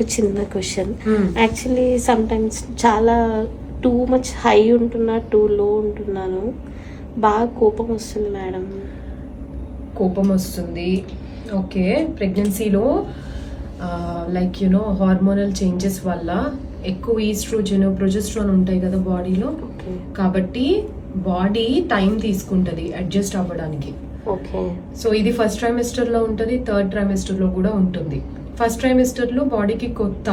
చిన్న question. Actually some times చాలా too much high ఉంటున్నా, టూ లో ఉంటున్నాను. బాగా కోపం వస్తుంది మేడం. కోపం వస్తుంది. ఓకే, ప్రెగ్నెన్సీలో లైక్ హార్మోనల్ చేంజెస్ వల్ల ఎక్కువ ఈస్ట్రోజన్, ప్రొజెస్ట్రాన్ ఉంటాయి కదా బాడీలో. కాబట్టి బాడీ టైం తీసుకుంటుంది అడ్జస్ట్ అవ్వడానికి. ఓకే, సో ఇది ఫస్ట్ ట్రైమెస్టర్లో ఉంటుంది, థర్డ్ ట్రైమెస్టర్లో కూడా ఉంటుంది. ఫస్ట్ ట్రైమెస్టర్లో బాడీకి కొత్త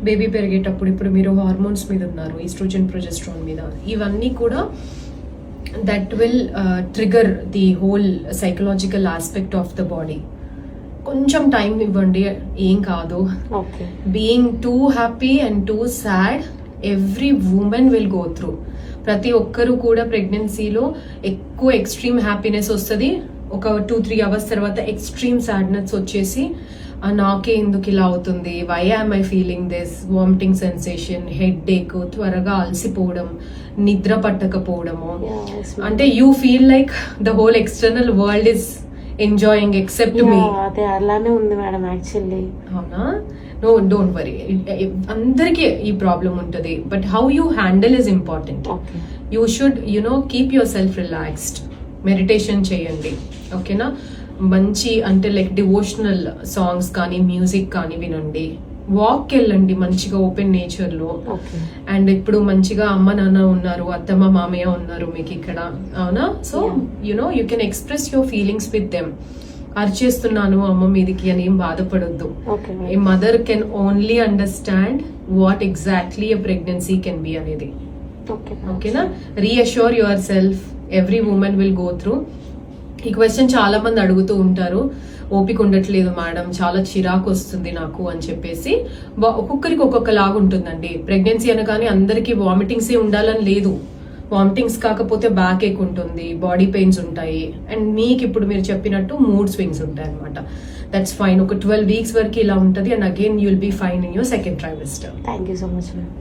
బేబీ పెరిగేటప్పుడు, ఇప్పుడు మీరు హార్మోన్స్ మీద ఉన్నారు, ఈస్ట్రోజన్, ప్రొజెస్ట్రాన్ మీద, ఇవన్నీ కూడా that will trigger the whole psychological aspect of the body. కొంచెం టైం ఇవ్వండి, ఏం కాదు. Being too happy and two sad every woman will go through. ప్రతి ఒక్కరు కూడా ప్రెగ్నెన్సీలో ఎక్కువ ఎక్స్ట్రీమ్ హ్యాపీనెస్ వస్తుంది, ఒక 2-3 అవర్స్ తర్వాత ఎక్స్ట్రీమ్ సాడ్నెస్ వచ్చేసి నాకే ఎందుకు ఇలా అవుతుంది, why am I feeling this, vomiting sensation, head, త్వరగా అలసిపోవడం, నిద్ర పట్టకపోవడము. అంటే you feel like the whole external world is enjoying except me. అదే అలానే ఉంది మేడం యాక్చువల్లీ. అవునా? నో, డోంట్ వరీ, అందరికీ ఈ ప్రాబ్లం ఉంటుంది. But how you handle is important. You should keep yourself relaxed. Meditation చేయండి, ఓకేనా? మంచి అంటే లైక్ డివోషనల్ సాంగ్స్ కానీ, మ్యూజిక్ కానీ వినండి. వాక్ వెళ్ళండి మంచిగా ఓపెన్ నేచర్లో. అండ్ ఇప్పుడు మంచిగా అమ్మ నాన్న ఉన్నారు, అత్తమ్మ మామయ్య ఉన్నారు మీకు ఇక్కడ, అవునా? So you can express your feelings with them. అరిచేస్తున్నాను అమ్మ మీదికి అని ఏం బాధపడొద్దు. A mother can only understand what exactly a pregnancy can be అనేది. ఓకేనా? Reassure yourself, every woman will go through. ఈ క్వశ్చన్ చాలా మంది అడుగుతూ ఉంటారు, ఓపిక ఉండట్లేదు మేడం, చాలా చిరాకు వస్తుంది నాకు అని చెప్పేసి. ఒక్కొక్కరికి ఒక్కొక్కలాగా ఉంటుందండి. ప్రెగ్నెన్సీ అనగానే అందరికీ వామిటింగ్స్ ఉండాలని లేదు. వామిటింగ్స్ కాకపోతే బ్యాక్ ఏక్ ఉంటుంది, బాడీ పెయిన్స్ ఉంటాయి, అండ్ మీకు ఇప్పుడు మీరు చెప్పినట్టు మూడ్ స్వింగ్స్ ఉంటాయి అనమాట. That's fine. ఒక 12 వీక్స్ వరకు ఇలా ఉంటుంది, and again you will be fine in your second trimester. Thank you so much ma'am.